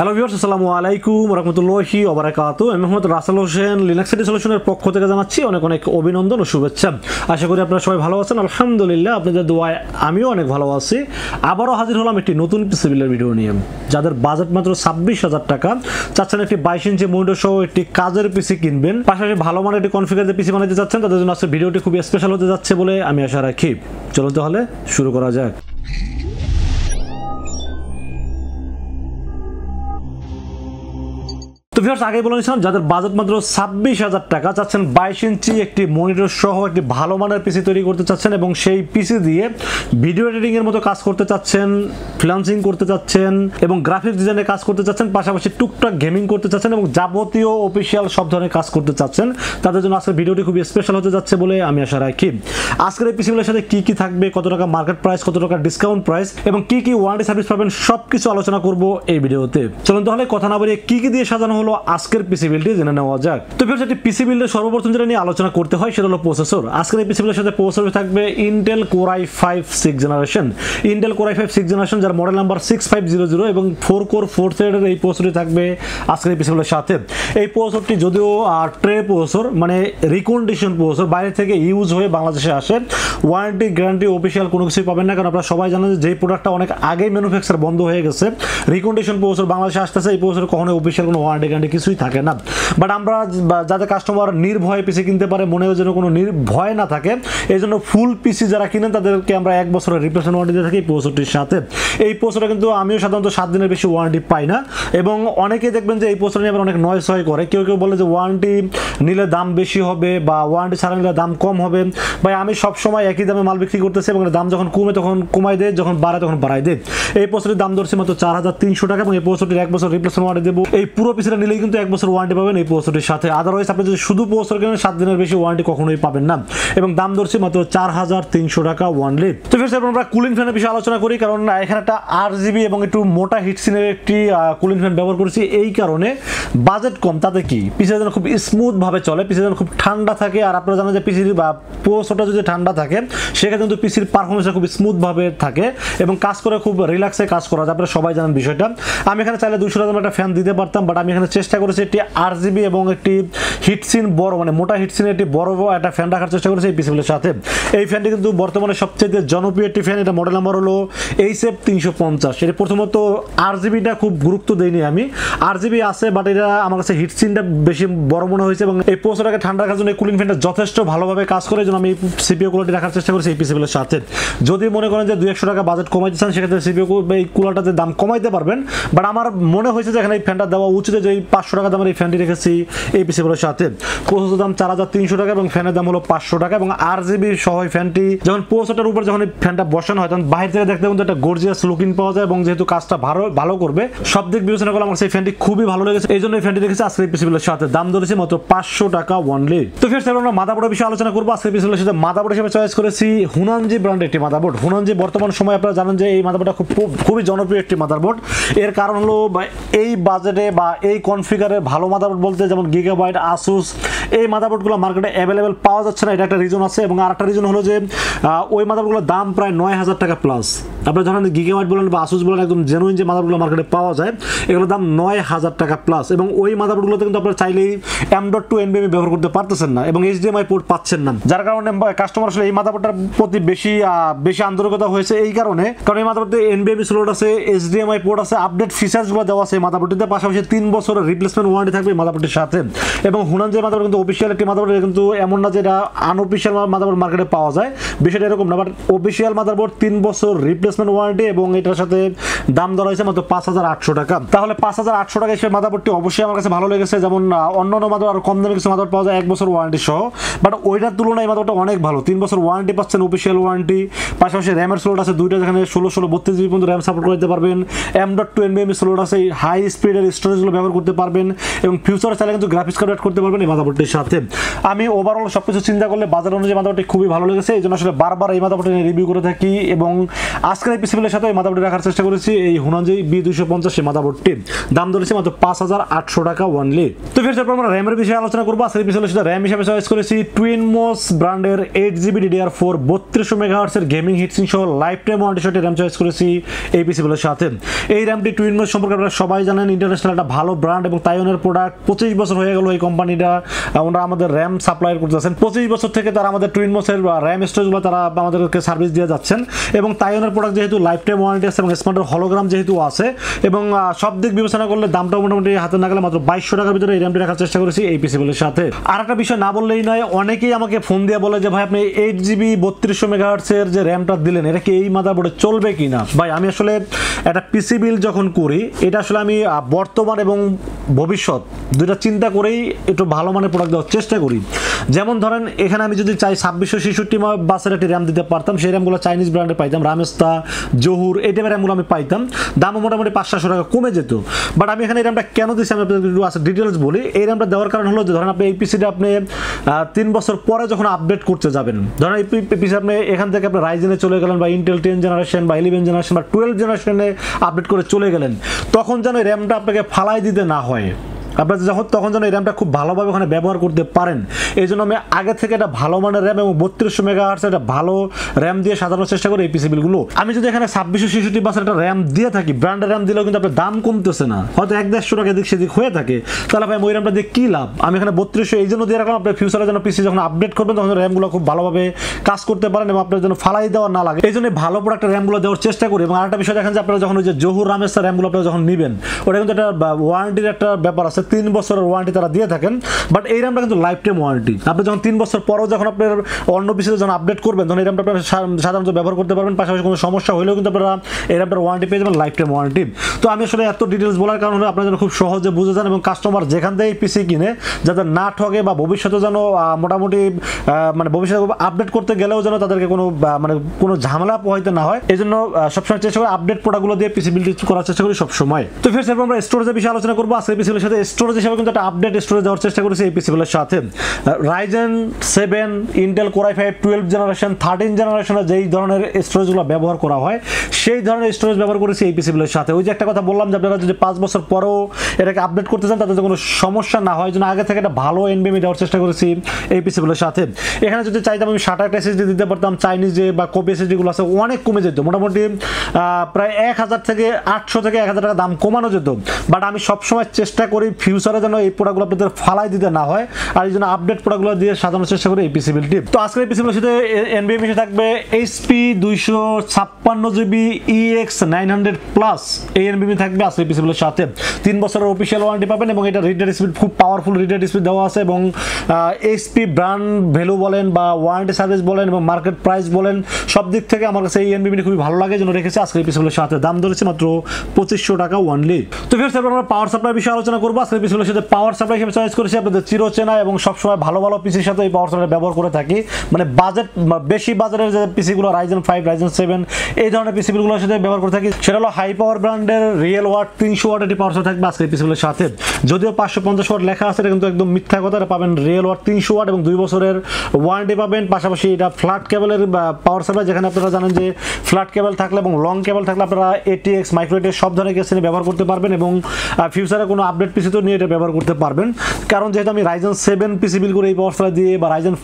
Hello viewers, আসসালামু আলাইকুম ওয়া রাহমাতুল্লাহি ওয়া বারাকাতুহু। আমি মোহাম্মদ রাসেল হোসেন লিনাক্স সলিউশনের পক্ষ থেকে জানাচ্ছি অনেক অনেক অভিনন্দন ও শুভেচ্ছা। আশা করি আপনারা সবাই ভালো আছেন। আলহামদুলিল্লাহ, আপনাদের দোয়ায় আমিও অনেক ভালো আছি। আবারও হাজির হলাম একটি নতুন পিসি বিল্ডের ভিডিও নিয়ে। যাদের বাজেট মাত্র 26,000 টাকা, চাচ্ছেন একটি 22 ইঞ্চি মনিটর সহ একটি কাজের পিসি কিনবেন, পাশাপাশি ভালো মানের একটি কনফিগারের পিসি বানাতে চাচ্ছেন, তাদের জন্য আজকের ভিডিওটি খুবই স্পেশাল হতে যাচ্ছে বলে আমি আশা রাখি। চলুন তাহলে শুরু করা যাক। তো ভিউয়ার্স, আগে বলেছিলাম যাদের বাজেট মাত্র 26,000 টাকা, চাচ্ছেন 22 ইঞ্চি একটি মনিটর সহ একটি ভালো মানের পিসি তৈরি করতে চাচ্ছেন এবং সেই পিসি দিয়ে ভিডিও এডিটিং এর মতো কাজ করতে চাচ্ছেন, ফ্রিল্যান্সিং করতে চাচ্ছেন এবং গ্রাফিক্স ডিজাইনে কাজ করতে চাচ্ছেন, পাশাপাশি টুকটাক গেমিং করতে চাচ্ছেন এবং যাবতীয় অফিসিয়াল সব ধরনের কাজ করতে চাচ্ছেন, তাদের জন্য আজকের ভিডিওটি খুবই স্পেশাল হতে যাচ্ছে বলে আমি আশা রাখি। আজকের এই পিসিগুলোর সাথে কি কি থাকবে, কত টাকা মার্কেট প্রাইস, কত টাকা ডিসকাউন্ট প্রাইস এবং কি কি ওয়ারেন্টি সার্ভিস পাবেন, সবকিছু আলোচনা করব এই ভিডিওতে। চলুন তাহলে কথা না বাড়িয়ে কি কি দিয়ে সাজানো হলো আজকের পিসি বিল্ডটি জেনে নেওয়া যাক। তো ভিউয়ার্স, একটি পিসি বিল্ডের সর্বপ্রথম যেটা নিয়ে আলোচনা করতে হয় সেটা হলো প্রসেসর। আজকের এই পিসি বিল্ডের সাথে প্রসেসর থাকবে Intel core i5 6th generation, Intel core i5 6th generation, যার মডেল নাম্বার 6500 এবং 4 কোর 4 থ্রেডের এই প্রসেসরটি থাকবে আজকের এই পিসি বিল্ডের সাথে। এই প্রসেসরটি যদিও ট্রে প্রসেসর, মানে রিকন্ডিশন প্রসেসর, বাইরে থেকে ইউজ হয়ে বাংলাদেশে আসে, ওয়ারেন্টি গ্যারান্টি অফিসিয়াল কোনো কিছুই পাবেন না, কারণ আপনারা সবাই জানেন যে প্রোডাক্টটা অনেক আগেই ম্যানুফ্যাকচার বন্ধ হয়ে গেছে। রিকন্ডিশন প্রসেসর বাংলাদেশে আসতেছে, এই প্রসেসর কখনো অফিসিয়াল কোনো ওয়ারেন্টি গ্যারান্টি কিছুই থাকে না। বাট আমরা যাতে কাস্টমার নির্ভয়ে পিসি কিনতে পারে, মনে হয় যেন কোনো নির্ভয় না থাকে, এই জন্য ফুল পিসি যারা কিনেন তাদেরকে আমরা 1 বছরের রিপ্লেসমেন্ট ওয়ারেন্টি দিয়ে থাকি এই প্রসেসরটির সাথে। এই প্রসেসরটা কিন্তু আমিও সাধারণত 7 দিনের বেশি ওয়ারেন্টি পাই না এবং অনেকেই দেখবেন যে এই প্রসেসর নিয়ে আবার অনেক নয়েস হয় করে। কেউ কেউ বলে যে ওয়ারেন্টি নিলে দাম বেশি হবে বা ওয়ারেন্টি ছাড়া নিলে দাম কম হবে। ভাই, আমি সবসময় একই দামে মাল বিক্রি করতেছি এবং দাম যখন কমে তখন কমাই দেয়, যখন বাড়ায় তখন বাড়াই দেয়। এই প্রসেসরের দাম ধরছে মাত্র 4,300 টাকা এবং এই প্রসেসরটির 1 বছর রিপ্লেসমেন্ট ওয়ারেন্টি দেবো। এই পুরো পিসিটা নিলেই কিন্তু 1 বছর ওয়ারেন্টি পাবেন এই প্রসেসরটির সাথে। আদারওয়াইজ আপনি যদি শুধু প্রসেসর কেনেন 7 দিনের বেশি ওয়ারেন্টি কখনোই পাবেন না এবং দাম ধরছে মাত্র 4,300 টাকা ওয়ানলি। তো ফির আমরা কুলিং ফ্যানের বিষয়ে আলোচনা করি, কারণ এখানে একটা RGB এবং একটু মোটা হিটসিনের একটি কুলিং ফ্যান ব্যবহার করেছি। এই কারণে বাজেট কম, তাতে কি পিসি যেন খুব স্মুথ ভাবে চলে, পিসি যেন খুব ঠান্ডা থাকে। আর আপনারা জানেন যে পিসির বা প্রসেসরটা যদি ঠান্ডা থাকে সেক্ষেত্রে কিন্তু পিসির পারফরমেন্সটা খুব স্মুথ ভাবে থাকে এবং কাজ করে খুব রিল্যাক্সে কাজ করা যায়। আপনারা সবাই জানেন বিষয়টা। আমি এখানে চাইলে 200 টাকা একটা ফ্যান দিতে পারতাম, বাট আমি এখানে চেষ্টা করেছি একটি RGB এবং একটি হিটসিন বড়, মানে মোটা হিটসিনের একটি বড় একটা ফ্যান রাখার চেষ্টা করেছি এই পিসিগুলোর সাথে। এই ফ্যানটি কিন্তু বর্তমানে সবচেয়ে জনপ্রিয় একটি ফ্যান। এটা মডেল নাম্বার হলো HF 350। এটা প্রথমত RGBটা খুব গুরুত্ব দেইনি আমি, RGB আছে বাট এটা আমার কাছে হিটসিনটা বেশি বড় মনে হয়েছে এবং এই প্রসেসরটাকে ঠান্ডা রাখার জন্য এই কুলিং ফ্যানটা যথেষ্ট ভালোভাবে কাজ করে, এই জন্য আমি CPU কুলারটি রাখার চেষ্টা করেছি এই পিসিগুলোর সাথে। যদি মনে করেন যে 200 টাকা বাজেট কমাইতে চান সেক্ষেত্রে CPU এই কুলারটাতে দাম কমাইতে পারবেন, বাট আমার মনে হয়েছে যে এখানে এই ফ্যানটা দেওয়া উচিত, যে এই 500 টাকা দামের এই ফ্যানটি রেখেছি এই পিসিগুলোর সাথে। প্রসেসর দাম 4,300 টাকা এবং ফ্যানের দাম হলো 500 টাকা এবং RGB সহ ফ্যানটি যখন প্রসেসরের উপর যখন এই ফ্যানটা বসানো হয় তখন বাইরে থেকে দেখতে কিন্তু একটা গর্জিয়াস লুকিং পাওয়া যায় এবং যেহেতু কাজটা ভালো করবে সব দিক বিবেচনা করলে আমার সেই ফ্যানটি খুবই ভালো লেগেছে, এই জন্য এই ফ্যানটি রেখেছি আজকের এই পিসিগুলোর সাথে। দাম ধরেছে মাত্র 500 টাকা ওয়ানলি। তো ফির আমরা মাদারবোর্ডের বিষয়ে আলোচনা করবো। আজকের পিসিগুলোর সাথে মাদারবোর্ড হিসেবে চয়েস করেছি হুনানজি ব্র্যান্ডের একটি মাদারবোর্ড। হুনানজি বর্তমান সময় আপনারা জানেন যে এই মাদারবোর্ডটা খুবই জনপ্রিয় একটি মাদারবোর্ড। এর কারণ হলো এই বাজেটে বা এই কনফিগারে ভালো মাদারবোর্ড বলতে যেমন গিগাবাইট, আসুস, এই মাদারবোর্ডগুলো মার্কেটে অ্যাভেলেবেল পাওয়া যাচ্ছে না, এটা একটা রিজন আছে। এবং আরেকটা রিজন হলো যে ওই মাদারবোর্ডগুলোর দাম প্রায় 9,000 টাকা প্লাস। আপনারা জানেন গিগাবাইট বলেন বা আসুস বলেন, একদম জেনুইন যে মাদারবোর্ডগুলো মার্কেটে পাওয়া যায় এগুলোর দাম 9,000 টাকা প্লাস এবং ওই মাদারবোর্ডগুলোতে কিন্তু আপনারা চাইলেই M.2 NVMe ব্যবহার করতে পারতেছেন না এবং HDMI পোর্ট পাচ্ছেন না, যার কারণে কাস্টমার আসলে এই মাদারবোর্ডটার প্রতি বেশি আন্তরিকতা হয়েছে। এই কারণে কারণ এই মাদারবোর্ডে NVMe স্লট আছে, HDMI পোর্ট আছে, আপডেট ফিচার্সগুলো দেওয়া আছে এই মাদারবোর্ডটিতে, পাশাপাশি 3 বছরের রিপ্লেসমেন্ট ওয়ারেন্টি থাকবে এই মাদারবোর্ডের সাথে। এবং হুনানজি মাদারবোর্ড কিন্তু অফিসিয়াল একটি মাদারবোর্ড, কিন্তু এমন না যে এটা আনঅফিসিয়াল মাদারবোর্ড মার্কেটে পাওয়া যায়, বিষয়টা এরকম না। বাট অফিসিয়াল মাদারবোর্ড 3 বছর রিপ্লেসমেন্ট ওয়ারেন্টি এবং এটার সাথে দাম ধরা হয়েছে মাত্র 5,800 টাকা। তাহলে 5,800 টাকা হিসেবে মাদারবোর্ডটি অবশ্যই আমার কাছে ভালো লেগেছে। যেমন অন্যান্য মাদারবোর্ড আরো কম দামে কিছু মাদারবোর্ড পাওয়া যায় 1 বছর ওয়ারেন্টি সহ, বাট ওইটার তুলনায় এই মাদারবোর্ডটা অনেক ভালো। 3 বছর ওয়ারেন্টি পাচ্ছেন, অফিসিয়াল ওয়ারেন্টি, পাশাপাশি র্যামের স্লট আছে দুইটা, যেখানে 16, 32 জিবি পর্যন্ত র্যাম সাপোর্ট করতে পারবেন। M.2 NVMe স্লট আছে, হাই স্পিডের স্টোরেজগুলো ব্যবহার করতে করতে পারবেন এবং ফিউচারে চাইলে কিন্তু গ্রাফিক্স কার্ড অ্যাড করতে পারবেন এই মাদারবোর্ডটির সাথে। আমি ওভারঅল সবকিছু চিন্তা করলে বাজার অনুযায়ী মাদারবোর্ডটি খুবই ভালো লেগেছে, এই জন্য আসলে বারবার এই মাদারবোর্ডটি নিয়ে রিভিউ করে থাকি এবং আজকের এই পিসিবিলের সাথে এই মাদারবোর্ডটি রাখার চেষ্টা করেছি। এই হুনানজি B250 এই মাদারবোর্ডটি দাম ধরেছি মাত্র 5800 টাকা অনলি। তো ফির তারপর আমরা র্যামের বিষয়ে আলোচনা করবো। আজকের পিসিবিলের সাথে র্যাম হিসেবে চয়েস করেছি টুইনমোস ব্র্যান্ডের 8GB DDR4 3200 MHz এর গেমিং হিটসিং সহ লাইফ টাইম ওয়ারেন্টি সহ র্যাম চয়েস করেছি এই পিসিবিলের সাথে। এই র্যামটি টুইনমোস সম্পর্কে আপনারা সবাই জানেন, ইন্টারন্যাশনাল একটা ভালো ব্র্যান্ড এবং তাইওয়ানের প্রোডাক্ট। 25 বছর হয়ে গেল এই কোম্পানিটা ওনারা আমাদের র্যাম সাপ্লাই করতেছেন। 25 বছর থেকে তারা আমাদের টুইনমোসের র্যাম স্টোরেজগুলো তারা আমাদেরকে সার্ভিস দিয়ে যাচ্ছেন এবং তাইওয়ানের প্রোডাক্ট যেহেতু লাইফ টাইম ওয়ারেন্টি আছে এবং স্মার্টের হলোগ্রাম যেহেতু আছে এবং সব দিক বিবেচনা করলে দামটাও মোটামুটি হাতে না গেলে মাত্র 2200 টাকার ভিতরে এই র্যামটি রাখার চেষ্টা করেছি এই পিসিবিলের সাথে। আর একটা বিষয় না বললেই নয়, অনেকেই আমাকে ফোন দিয়ে বলে যে ভাই আপনি 8GB 3200 MHz এর যে র্যামটা দিলেন এটা কি এই মাদারবোর্ডে চলবে কিনা। ভাই আমি আসলে একটা পিসি বিল যখন করি এটা আসলে আমি বর্তমান এবং ভবিষ্যৎ দুইটা চিন্তা করেই একটু ভালো মানের প্রোডাক্ট দেওয়ার চেষ্টা করি। যেমন ধরেন এখানে আমি যদি চাই 2666 বাসের একটি র্যাম দিতে পারতাম, সেই র্যামগুলো চাইনিজ ব্র্যান্ডে পাইতাম, রামেস্তা, জহুর এই টাইপের র্যামগুলো আমি পাইতাম, দামও মোটামুটি 500 টাকা কমে যেত। বাট আমি এখানে এই র্যামটা কেন দিচ্ছি আমি আপনাদের একটু ডিটেলস বলি। এই র্যামটা দেওয়ার কারণ হলো যে ধরেন আপনি এই পিসিটা আপনি 3 বছর পরে যখন আপডেট করতে যাবেন, ধরেন এই পিসি আপনি এখান থেকে আপনি রাইজেনে চলে গেলেন বা ইন্টেল 10 জেনারেশন বা 11 জেনারেশন বা 12 জেনারেশনে আপডেট করে চলে গেলেন, তখন যেন এই র্যামটা আপনাকে ফালাই দিতে না হয়। আপনারা যখন তখন যেন এই র্যামটা খুব ভালোভাবে ওখানে ব্যবহার করতে পারেন, এই জন্য আমি আগে থেকে একটা ভালো মানের র্যাম এবং 3200 MHz একটা ভালো র্যাম দিয়ে সাজানোর চেষ্টা করি এই পিসিবিলগুলো। আমি যদি এখানে 2666 বাসের একটা র্যাম দিয়ে থাকি, ব্র্যান্ডের র্যাম দিলেও কিন্তু আপনার দাম কমতেছে না, হয়তো 1-150 টাকা এদিক সেদিক হয়ে থাকে, তাহলে ভাই ওই র্যামটা দিয়ে কী লাভ। আমি এখানে 3200 এই জন্য দিয়ে রাখলাম আপনার ফিউচারের জন্য পিসি যখন আপডেট করবেন তখন র্যামগুলো খুব ভালোভাবে কাজ করতে পারেন এবং আপনার জন্য ফালাই দেওয়া না লাগে, এই জন্য ভালো প্রোডাক্টের র্যামগুলো দেওয়ার চেষ্টা করি। এবং আরেকটা বিষয় দেখেন যে আপনারা যখন ওই যে জহুর রামেস্তার র্যামগুলো আপনারা যখন নেবেন ওটা কিন্তু একটা ওয়ারেন্টির একটা ব্যাপার আছে, 3 বছরের ওয়ারেন্টি তারা দিয়ে থাকেন। বাট এই র্যামটা কিন্তু লাইফ টাইম ওয়ারেন্টি, আপনি যখন 3 বছর পরেও যখন আপনার অন্য পিসিতে যখন আপডেট করবেন তখন এই র্যামটা আপনারা সাধারণত ব্যবহার করতে পারবেন, পাশাপাশি কোনো সমস্যা হলেও কিন্তু আপনারা এই র্যামটার ওয়ারেন্টি পেয়ে যাবেন লাইফ টাইম ওয়ারেন্টি। তো আমি আসলে এত ডিটেলস বলার কারণ হলো আপনারা যেন খুব সহজে বুঝে যান এবং কাস্টমার যেখান থেকে পিসি কিনে যাতে না ঠকে বা ভবিষ্যতে যেন মোটামুটি মানে ভবিষ্যতে আপডেট করতে গেলেও যেন তাদেরকে কোনো ঝামেলা পোহাইতে না হয়, এই জন্য সবসময় চেষ্টা করি আপডেট প্রোডাক্টগুলো দিয়ে পিসি বিল্ড করার চেষ্টা করি সবসময়। তো ফের আমরা স্টোরেজের বিষয়ে আলোচনা করবো। আজকে পিসিবিলের সাথে স্টোরেজ হিসেবে কিন্তু একটা আপডেট স্টোরেজ দেওয়ার চেষ্টা করেছি এই পিসিবিলের সাথে। Ryzen 7 Intel core i5 12 generation 13 জেনারেশনের যেই ধরনের স্টোরেজগুলো ব্যবহার করা হয় সেই ধরনের স্টোরেজ ব্যবহার করেছি এই পিসিবিলের সাথে। ওই যে একটা কথা বললাম যে আপনারা যদি 5 বছর পরেও এটাকে আপডেট করতে চান তাতে কোনো সমস্যা না হয়, জন্য আগে থেকে একটা ভালো NVMe দেওয়ার চেষ্টা করেছি এই পিসিবিলের সাথে। এখানে যদি চাইতাম আমি 60 SSD দিতে পারতাম, চাইনিজ যে বা কপি SSD গুলো আছে অনেক কমে যেত, মোটামুটি প্রায় 1000 থেকে 800 থেকে 1000 টাকা দাম কমানো যেত। বাট আমি সবসময় চেষ্টা করি ফিউচারে যেন এই প্রোডাক্টগুলো আপনাদের ফালাই দিতে না হয়, আর এই জন্য আপডেট প্রোডাক্টগুলো দিয়ে সাজানোর চেষ্টা করি এই পিসিবিলটি। তো আজকের এই পিসিবিলের সাথে NVMe থাকবে HP 256GB EX 900 প্লাস এই NVMe থাকবে আজকের পিসিবিলের সাথে। 3 বছরের অফিসিয়াল ওয়ারেন্টি পাবেন এবং এটা রিডার স্পিড খুব পাওয়ারফুল রিডার স্পিড দেওয়া আছে এবং HP ব্র্যান্ড ভ্যালু বলেন বা ওয়ারেন্টি সার্ভিস বলেন এবং মার্কেট প্রাইস বলেন সব দিক থেকে আমার কাছে এই NVMe খুবই ভালো লাগে, জন্য রেখেছি আজকের পিসিবিলের সাথে। দাম ধরেছে মাত্র 2500 টাকা অনলি। তো ফের আমরা পাওয়ার সাপ্লাই বিষয়ে আলোচনা করবো। আজকের পিসিবিলের সাথে পাওয়ার সাপ্লাই হিসেবে চয়েস করেছি আপনাদের চিরচেনা এবং সবসময় ভালো ভালো পিসির সাথে এই পাওয়ার সাপ্লাই ব্যবহার করে থাকি, মানে বাজেট বেশি বাজারের যে পিসিগুলো রাইজেন 5 রাইজেন 7 এই ধরনের পিসিগুলোর সাথে ব্যবহার করে থাকি, সেটা হলো হাই পাওয়ার ব্র্যান্ডের রিয়েল ওয়াট 300 ওয়াট এটি পাওয়ার সাপ্লাই থাকবে আজকের পিসিগুলোর সাথে। যদিও 550 ওয়াট লেখা আছে এটা কিন্তু একদম মিথ্যা কথা, এটা পাবেন রিয়েল ওয়াট 300 ওয়াট এবং 2 বছরের ওয়ারেন্টি পাবেন। পাশাপাশি এটা ফ্ল্যাট কেবলের পাওয়ার সাপ্লাই, যেখানে আপনারা জানেন যে ফ্ল্যাট কেবল থাকলে এবং লং কেবল থাকলে আপনারা ATX মাইক্রো ATX সব ধরনের কেস নিয়ে ব্যবহার করতে পারবেন এবং ফিউচারে কোনো আপডেট পিসি তো নিয়ে এটা ব্যবহার করতে পারবেন। কারণ যেহেতু আমি রাইজেন 7 পিসি বিল করে এই পাওয়ার সাপ্লাই দিয়ে বা রাইজেন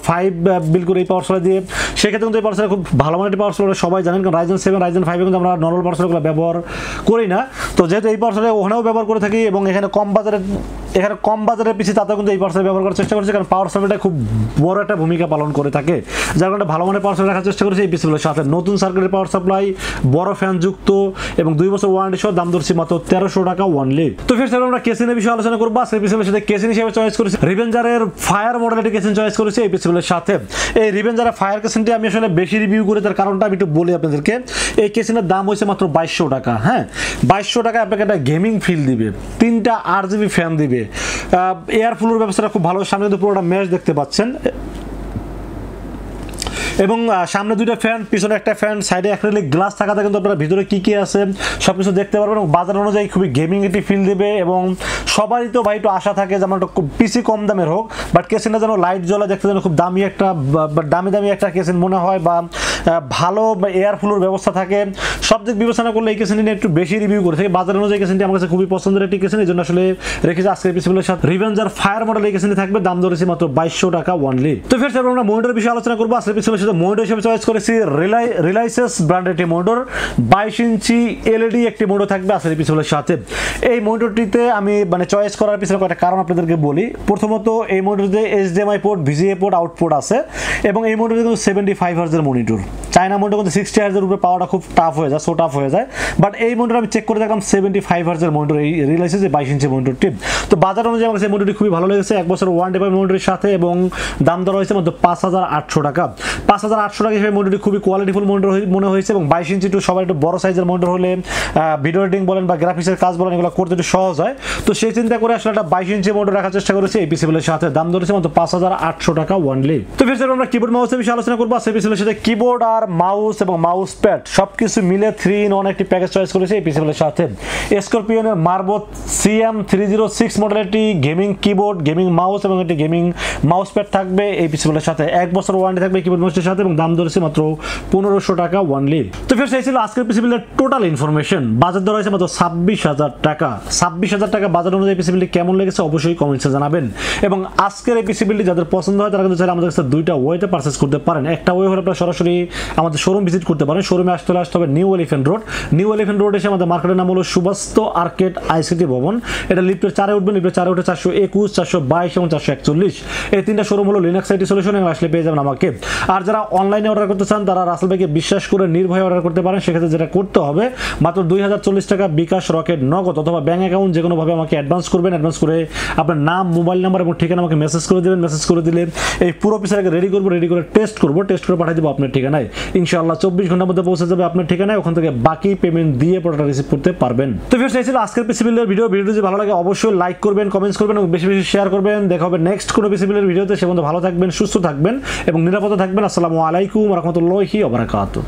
5 বিল করে এই পাওয়ার সাপ্লাই দিয়ে, সেক্ষেত্রে কিন্তু এই পাওয়ার সাপ্লাই খুব ভালো মানের পাওয়ার সাপ্লাই সবাই জানেন, কারণ রাইজেন 7 রাইজেন 5 কিন্তু আমরা নর্মাল পাওয়ার সাপ্লাইগুলো ব্যবহার করি না। তো যেহেতু এই পাওয়ার সাপ্লাই ওখানেও ব্যবহার করে থাকি এবং এখানে কম বাজারের পিসি তাতেও কিন্তু এই পাওয়ার সাপ্লাই ব্যবহার করার চেষ্টা করছি, কারণ পাওয়ার সাপ্লাইটা খুব বড় একটা ভূমিকা পালন করে থাকে, যার কারণে ভালো মানের পাওয়ার সাপ্লাই রাখার চেষ্টা করেছি এই পিসিগুলোর সাথে। নতুন সার্কিটের পাওয়ার সাপ্লাই, বড় ফ্যান যুক্ত এবং 2 বছর ওয়ারেন্টি সহ দাম ধরছি মাত্র 1300 টাকা অনলি। তো ফের আমরা কেসিনের বিষয়ে আলোচনা করবো। আজকের পিসিবিলের সাথে কেসিন হিসেবে চয়েস করেছি রিভেঞ্জারের ফায়ার মডেলের কেসিন চয়েস করেছি এই পিসিবিলের সাথে। এই রিভেঞ্জারের ফায়ার কেসিনটি আমি আসলে বেশি রিভিউ করে, তার কারণটা আমি একটু বলি আপনাদেরকে। এই কেসিনের দাম হয়েছে মাত্র 2200 টাকা। হ্যাঁ, 2200 টাকায় আপনাকে একটা গেমিং ফিল দিবে, 3টা RGB ফ্যান দিবে, এয়ার ফ্লোর ব্যবস্থাটা খুব ভালো, সামনে কিন্তু পুরোটা ম্যাচ দেখতে পাচ্ছেন এবং সামনে দুইটা ফ্যান, পিছনে একটা ফ্যান, সাইডে অ্যাক্রিলিক গ্লাস থাকাতে কিন্তু আপনারা ভিতরে কি কি আছে সবকিছু দেখতে পারবেন এবং বাজার অনুযায়ী খুবই গেমিং একটি ফিল দেবে। এবং সবারই তো ভাই একটু আশা থাকে যে আমার একটা পিসি কম দামের হোক, বাট কেসিনটা যেন লাইট জ্বলা, দেখতে যেন খুব দামি একটা কেসিন মনে হয়, বা ভালো এয়ার ফ্লোর ব্যবস্থা থাকে। সব দিক বিবেচনা করলে এই কেসিনটি নিয়ে একটু বেশি রিভিউ করে থাকি। বাজার অনুযায়ী কেসিনটি আমার কাছে খুবই পছন্দের একটি কেসিন, এই জন্য আসলে রেখেছি আজকের পিসিগুলোর সাথে। রিভেঞ্জার ফায়ার মডেল এই কেসিনটি থাকবে, দাম ধরেছি মাত্র 2200 টাকা অনলি। তো ফের আমরা মনিটর বিষয়ে আলোচনা করবো। আজকের পিসিগুলোর সাথে মনিটর হিসেবে চয়েস করেছি রিলাইসিস ব্র্যান্ডের একটি মনিটর, 22 ইঞ্চি এলইডি একটি মনিটর থাকবে আজকের পিসিগুলোর সাথে। এই মনিটরটিতে আমি চয়েস করার পিছনে কয়েকটা কারণ আপনাদেরকে বলি। প্রথমত এই মনিটরটিতে HDMI port, VGA port, output আছে এবং এই মনিটরটি কিন্তু 75 হার্জের মনিটর। চায়না মনিটর কিন্তু 60 হার্জের উপরে পাওয়াটা খুব টাফ হয়ে যায়, টাফ হয়ে যায়। বাট এই মনিটর আমি চেক করে দেখলাম 75 হার্জের মনিটর, এই রিলাইসিস 22 ইঞ্চি মনিটরটি। তো বাজার অনুযায়ী আমার কাছে এই মনিটরটি খুবই ভালো লেগেছে, 1 বছর ওয়ারেন্টি পাবে মনিটরের সাথে এবং দাম ধরা হয়েছে মাত্র 5800 টাকা। 5800 টাকা হিসেবে মনিটরটি খুবই কোয়ালিটিফুল মনিটর মনে হয়েছে এবং 22 ইঞ্চি টু সবার একটু বড় সাইজের মনিটর হলে ভিডিও এডিটিং বলেন বা গ্রাফিক্সের কাজ বলেন এগুলো করতে একটু সহজ হয়। তো সেই চিন্তা করে আসলে একটা 22 ইঞ্চি মনিটর রাখার চেষ্টা করেছি এই পিসিগুলোর সাথে, দাম ধরেছে মাত্র 5800 টাকা অনলি। তো ফির আমরা কিবোর্ড মাউসের বিষয়ে আলোচনা করবো। সেই পিসিগুলোর সাথে কিবোর্ড আর মাউস এবং মাউস প্যাড সবকিছু মিলে 3-in-1 একটি প্যাকেজ চয়েস করেছি এই পিসিগুলোর সাথে। স্করপিয়নের মার্ভো CM306 মডেলের একটি গেমিং কিবোর্ড, গেমিং মাউস এবং একটি গেমিং মাউস প্যাড থাকবে এই পিসিগুলোর সাথে। 1 বছর ওয়ারেন্টি থাকবে কিবোর্ড মাউসের সাথে এবং দাম ধরেছে মাত্র 1500 টাকা অনলি। তো ফির সেই ছিল আজকের পিসিগুলোর টোটাল ইনফরমেশন। বাজার দর হয়েছে মাত্র 26,000 টাকা। 26,000 টাকা বাজার অনুযায়ী পিসিবিলটি কেমন লেগেছে অবশ্যই কমেন্টসে জানাবেন। এবং আজকের এই পিসিবিলটি যাদের পছন্দ হয় তারা কিন্তু চাইলে আমাদের কাছে দুইটা ওয়েতে পারচেস করতে পারেন। একটা ওয়ে হলে আপনারা সরাসরি আমাদের শোরুম ভিজিট করতে পারেন। শোরুমে আসতে হবে নিউ এলিফ্যান্ট রোড এসে আমাদের মার্কেটের নাম হলো সুবাস্তু আর্কেড আইসিটি ভবন। এটা লিফটের 4-এ উঠবেন, লিফটের 4-এ উঠে 421, 422 এবং 441 এই তিনটা শোরুম হলো লিনাক্স আইটি সলিউশন, এবং আসলে পেয়ে যাবেন আমাকে। আর যারা অনলাইনে অর্ডার করতে চান তারা রাসেল ভাইকে বিশ্বাস করে নির্ভয়ে অর্ডার করতে পারেন। সেক্ষেত্রে যেটা করতে হবে মাত্র 2040 টাকা বিকাশ, রকেট, নগদ অথবা ব্যাংক অ্যাকাউন্ট যে কোনোভাবে আমাকে অ্যাডভান্স করবেন। অ্যাডভান্স করে আপনার নাম, মোবাইল নাম্বার এবং ঠিকানা আমাকে মেসেজ করে দেবেন। মেসেজ করে দিলে এই পুরো পিসটাকে রেডি করে টেস্ট করে পাঠিয়ে দেবো আপনার ঠিকানায়। ইনশাআল্লাহ 24 ঘন্টার মধ্যে পৌঁছে যাবে আপনার ঠিকানায়। ওখান থেকে বাকি পেমেন্ট দিয়ে প্রোডাক্ট রিসিভ করতে পারবেন। তো ফির এই ছিল আজকের পিসি বিল্ডের ভিডিওটি যদি ভালো লাগে অবশ্যই লাইক করবেন, কমেন্টস করবেন এবং বেশি বেশি শেয়ার করবেন। দেখা হবে নেক্সট কোনো পিসি বিল্ডের ভিডিওতে। সে পর্যন্ত ভালো থাকবেন, সুস্থ থাকবেন এবং নিরাপদে থাকবেন। আসসালামু আলাইকুম ওয়া রাহমাতুল্লাহি ওয়া বারাকাতুহু।